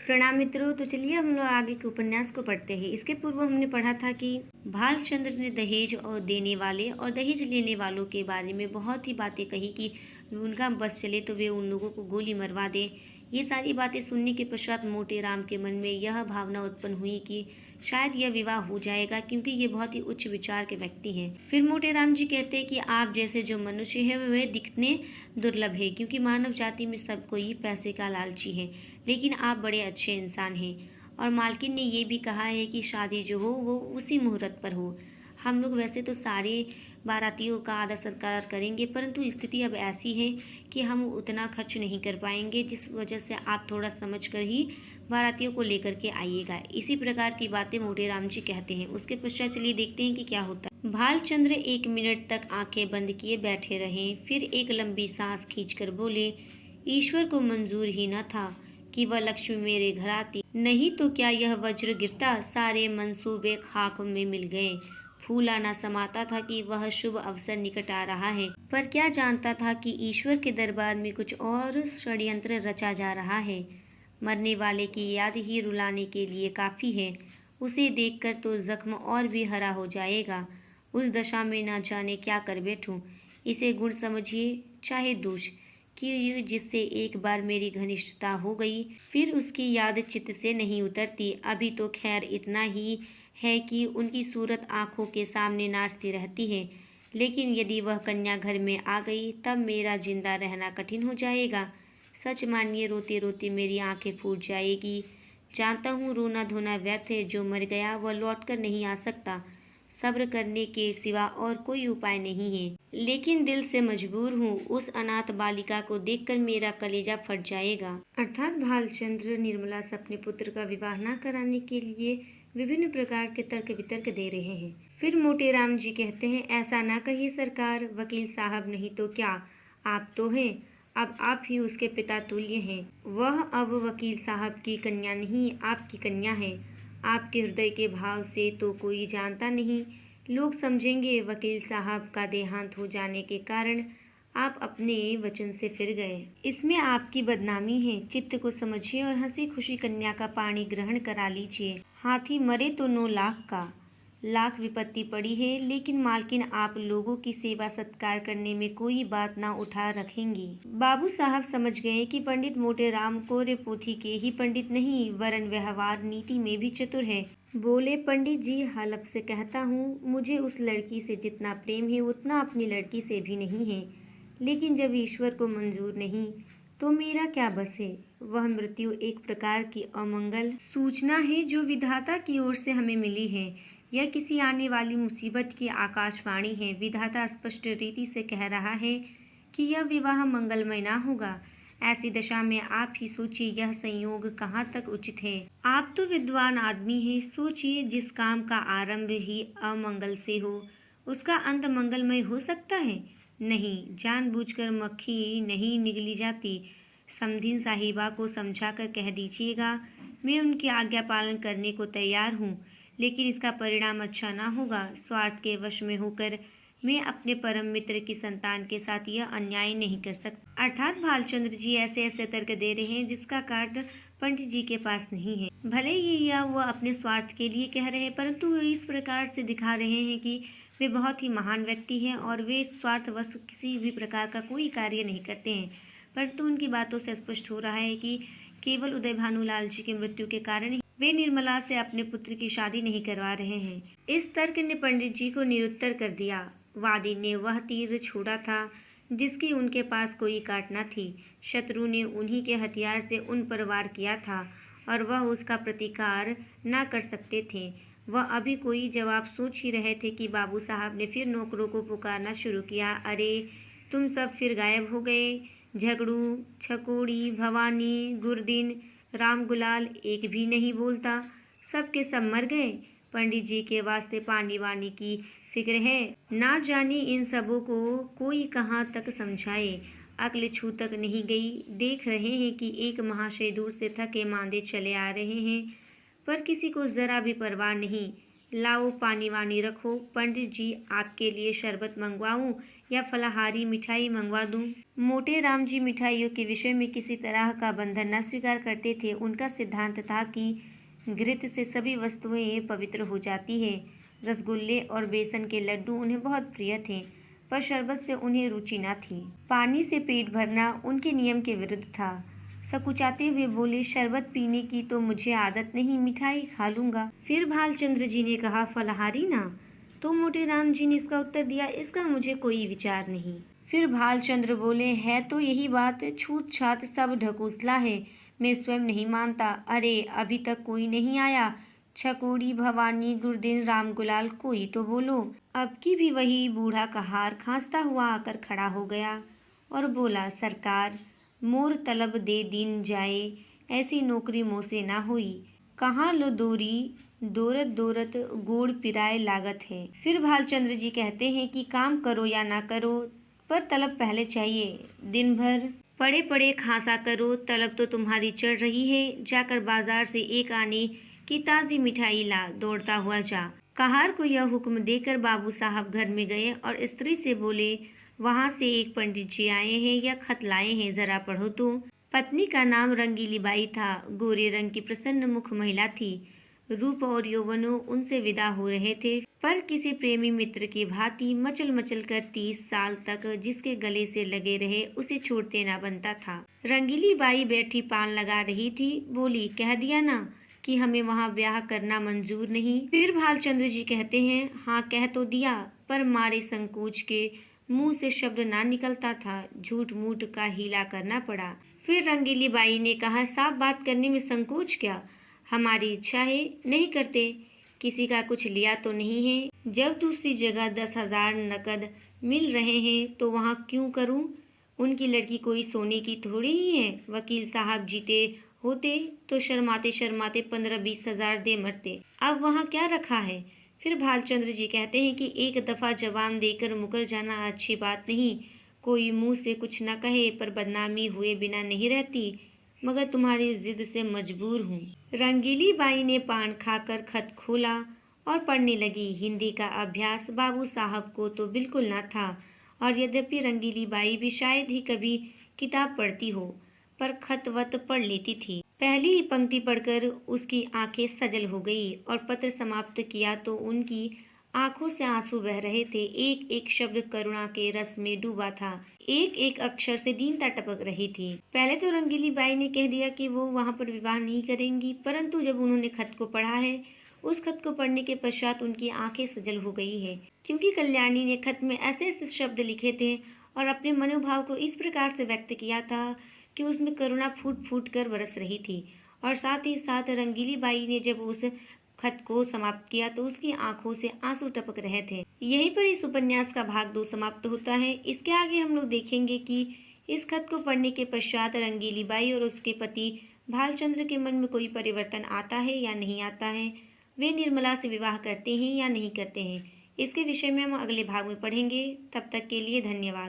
प्रणाम मित्रों। तो चलिए हम लोग आगे के उपन्यास को पढ़ते हैं। इसके पूर्व हमने पढ़ा था कि भालचंद्र ने दहेज और देने वाले और दहेज लेने वालों के बारे में बहुत ही बातें कही कि उनका बस चले तो वे उन लोगों को गोली मरवा दें। ये सारी बातें सुनने के पश्चात मोटे राम के मन में यह भावना उत्पन्न हुई कि शायद यह विवाह हो जाएगा, क्योंकि ये बहुत ही उच्च विचार के व्यक्ति हैं। फिर मोटे राम जी कहते हैं कि आप जैसे जो मनुष्य है वे दिखने दुर्लभ है, क्योंकि मानव जाति में सब कोई पैसे का लालची है, लेकिन आप बड़े अच्छे इंसान हैं। और मालकिन ने ये भी कहा है कि शादी जो हो वो उसी मुहूर्त पर हो। हम लोग वैसे तो सारे बारातियों का आदर सत्कार करेंगे, परंतु स्थिति अब ऐसी है कि हम उतना खर्च नहीं कर पाएंगे, जिस वजह से आप थोड़ा समझ कर ही बारातियों को लेकर के आइएगा। इसी प्रकार की बातें मोटे राम जी कहते हैं। उसके पश्चात चलिए देखते हैं कि क्या होता है। भालचंद्र 1 मिनट तक आंखें बंद किए बैठे रहे, फिर एक लंबी सांस खींचकर बोले, ईश्वर को मंजूर ही न था कि वह लक्ष्मी मेरे घर आती, नहीं तो क्या यह वज्र गिरता, सारे मंसूबे खाक में मिल गए। फूला न समाता था कि वह शुभ अवसर निकट आ रहा है, पर क्या जानता था कि ईश्वर के दरबार में कुछ और षड्यंत्र रचा जा रहा है। मरने वाले की याद ही रुलाने के लिए काफी है। उसे देखकर तो जख्म और भी हरा हो जाएगा। उस दशा में न जाने क्या कर बैठूं। इसे गुण समझिए चाहे दोष, कि जिससे एक बार मेरी घनिष्ठता हो गई फिर उसकी याद चित्त से नहीं उतरती। अभी तो खैर इतना ही है कि उनकी सूरत आंखों के सामने नाचती रहती है, लेकिन यदि वह कन्या घर में आ गई तब मेरा जिंदा रहना कठिन हो जाएगा। सच मानिए, रोते रोते मेरी आंखें फूट जाएगी। जानता हूँ रोना धोना व्यर्थ है, जो मर गया वह लौट कर नहीं आ सकता। सब्र करने के सिवा और कोई उपाय नहीं है, लेकिन दिल से मजबूर हूँ। उस अनाथ बालिका को देखकर मेरा कलेजा फट जाएगा। अर्थात भालचंद्र निर्मला से अपने पुत्र का विवाह न कराने के लिए विभिन्न प्रकार के तर्क वितर्क दे रहे हैं। फिर मोटे राम जी कहते हैं, ऐसा ना कहिए सरकार, वकील साहब नहीं तो क्या, आप तो हैं। अब आप ही उसके पिता तुल्य हैं। वह अब वकील साहब की कन्या नहीं, आपकी कन्या है। आपके हृदय के भाव से तो कोई जानता नहीं। लोग समझेंगे वकील साहब का देहांत हो जाने के कारण आप अपने वचन से फिर गए। इसमें आपकी बदनामी है। चित्त को समझिए और हंसी खुशी कन्या का पाणी ग्रहण करा लीजिए। हाथी मरे तो 9 लाख का। लाख विपत्ति पड़ी है, लेकिन मालकिन आप लोगों की सेवा सत्कार करने में कोई बात ना उठा रखेंगी। बाबू साहब समझ गए कि पंडित मोटे राम कोरे पोथी के ही पंडित नहीं, वरन व्यवहार नीति में भी चतुर है। बोले, पंडित जी हलफ से कहता हूँ, मुझे उस लड़की से जितना प्रेम है उतना अपनी लड़की से भी नहीं है, लेकिन जब ईश्वर को मंजूर नहीं तो मेरा क्या बस है। वह मृत्यु एक प्रकार की अमंगल सूचना है जो विधाता की ओर से हमें मिली है। यह किसी आने वाली मुसीबत की आकाशवाणी है। विधाता स्पष्ट रीति से कह रहा है कि यह विवाह मंगलमय ना होगा। ऐसी दशा में आप ही सोचिए यह संयोग कहाँ तक उचित है। आप तो विद्वान आदमी हैं, सोचिए जिस काम का आरंभ ही अमंगल से हो उसका अंत मंगलमय हो सकता है? नहीं, जानबूझकर मक्खी नहीं निगली जाती। समधीन साहिबा को समझाकर कह दीजिएगा, मैं उनकी आज्ञा पालन करने को तैयार हूँ, लेकिन इसका परिणाम अच्छा ना होगा। स्वार्थ के वश में होकर मैं अपने परम मित्र की संतान के साथ यह अन्याय नहीं कर सकता। अर्थात भालचंद्र जी ऐसे ऐसे तर्क दे रहे हैं जिसका कारण पंडित जी के पास नहीं है। भले ही यह वह अपने स्वार्थ के लिए कह रहे हैं, परंतु वे इस प्रकार से दिखा रहे हैं कि वे बहुत ही महान व्यक्ति हैं और वे स्वार्थवश किसी भी प्रकार का कोई कार्य नहीं करते हैं। परंतु उनकी बातों से स्पष्ट हो रहा है कि केवल उदय भानुलाल जी की मृत्यु के कारण वे निर्मला से अपने पुत्र की शादी नहीं करवा रहे हैं। इस तर्क ने पंडित जी को निरुत्तर कर दिया। वादी ने वह तीर छोड़ा था जिसकी उनके पास कोई काट न थी। शत्रु ने उन्हीं के हथियार से उन पर वार किया था और वह उसका प्रतिकार न कर सकते थे। वह अभी कोई जवाब सोच ही रहे थे कि बाबू साहब ने फिर नौकरों को पुकारना शुरू किया। अरे तुम सब फिर गायब हो गए। झगड़ू, छकोड़ी, भवानी, गुरदीन, राम गुलाल एक भी नहीं बोलता। सब के सब मर गए। पंडित जी के वास्ते पानी वानी की फिक्र है। ना जाने इन सबों को कोई कहाँ तक समझाए। अक्ल छू तक नहीं गई। देख रहे हैं कि एक महाशय दूर से थके मांदे चले आ रहे हैं, पर किसी को जरा भी परवाह नहीं। लाओ पानी वानी रखो। पंडित जी आपके लिए शरबत मंगवाऊं या फलाहारी मिठाई मंगवा दूं? मोटे राम जी मिठाइयों के विषय में किसी तरह का बंधन न स्वीकार करते थे। उनका सिद्धांत था कि घृत से सभी वस्तुएं पवित्र हो जाती है। रसगुल्ले और बेसन के लड्डू उन्हें बहुत प्रिय थे, पर शरबत से उन्हें रुचि न थी। पानी से पेट भरना उनके नियम के विरुद्ध था। सकुचाते हुए बोले, शरबत पीने की तो मुझे आदत नहीं, मिठाई खा लूंगा। फिर भालचंद्र जी ने कहा, फलाहारी ना? तो मोटे राम जी ने इसका उत्तर दिया, इसका मुझे कोई विचार नहीं। फिर भालचंद्र बोले, है तो यही बात, छूत छात सब ढकोसला है, मैं स्वयं नहीं मानता। अरे अभी तक कोई नहीं आया? छकोड़ी, भवानी, गुरदीन, रामगुलाल, कोई तो बोलो। अब की भी वही बूढ़ा कहार खांसता हुआ आकर खड़ा हो गया और बोला, सरकार, मोर तलब दे दीन जाए, ऐसी नौकरी मोसे ना हुई। कहाँ लो दोरी, दौरत दौरत गोड़ पिराए लागत है। फिर भालचंद्र जी कहते हैं कि काम करो या ना करो, पर तलब पहले चाहिए। दिन भर पड़े पड़े खांसा करो, तलब तो तुम्हारी चढ़ रही है। जाकर बाजार से एक आने की ताज़ी मिठाई ला, दौड़ता हुआ जा। कहार को यह हुक्म देकर बाबू साहब घर में गए और स्त्री से बोले, वहाँ से एक पंडित जी आए हैं या खत लाए हैं, जरा पढ़ो तो। पत्नी का नाम रंगीली बाई था। गोरे रंग की प्रसन्न मुख महिला थी। रूप और यौवनो उनसे विदा हो रहे थे, पर किसी प्रेमी मित्र की भांति मचल मचल कर 30 साल तक जिसके गले से लगे रहे उसे छोड़ते ना बनता था। रंगीली बाई बैठी पान लगा रही थी। बोली, कह दिया ना कि हमें वहाँ ब्याह करना मंजूर नहीं। फिर भालचंद्र जी कहते हैं, हाँ कह तो दिया, पर मारे संकोच के मुंह से शब्द ना निकलता था। झूठ मूठ का हीला करना पड़ा। फिर रंगीली बाई ने कहा, साफ बात करने में संकोच क्या? हमारी इच्छा है, नहीं करते। किसी का कुछ लिया तो नहीं है। जब दूसरी जगह 10,000 नकद मिल रहे हैं तो वहाँ क्यों करूँ? उनकी लड़की कोई सोने की थोड़ी ही है। वकील साहब जीते होते तो शर्माते शर्माते 15-20 हजार दे मरते। अब वहाँ क्या रखा है? फिर भालचंद्र जी कहते हैं कि एक दफा जवान देकर मुकर जाना अच्छी बात नहीं। कोई मुंह से कुछ न कहे, पर बदनामी हुए बिना नहीं रहती, मगर तुम्हारी जिद से मजबूर हूँ। रंगीली बाई ने पान खाकर खत खोला और पढ़ने लगी। हिंदी का अभ्यास बाबू साहब को तो बिल्कुल न था, और यद्यपि रंगीली बाई भी शायद ही कभी किताब पढ़ती हो, पर खत वत पढ़ लेती थी। पहली ही पंक्ति पढ़कर उसकी आंखें सजल हो गई और पत्र समाप्त किया तो उनकी आंखों से आंसू बह रहे थे। एक एक शब्द करुणा के रस में डूबा था। एक एक अक्षर से दीनता टपक रही थी। पहले तो रंगीली बाई ने कह दिया कि वो वहाँ पर विवाह नहीं करेंगी, परंतु जब उन्होंने खत को पढ़ा है, उस खत को पढ़ने के पश्चात उनकी आंखें सजल हो गई है, क्योंकि कल्याणी ने खत में ऐसे ऐसे शब्द लिखे थे और अपने मनोभाव को इस प्रकार से व्यक्त किया था कि उसमें करुणा फूट फूट कर बरस रही थी। और साथ ही साथ रंगीली बाई ने जब उस खत को समाप्त किया तो उसकी आंखों से आंसू टपक रहे थे। यहीं पर इस उपन्यास का भाग 2 समाप्त होता है। इसके आगे हम लोग देखेंगे कि इस खत को पढ़ने के पश्चात रंगीली बाई और उसके पति भालचंद्र के मन में कोई परिवर्तन आता है या नहीं आता है, वे निर्मला से विवाह करते हैं या नहीं करते हैं। इसके विषय में हम अगले भाग में पढ़ेंगे। तब तक के लिए धन्यवाद।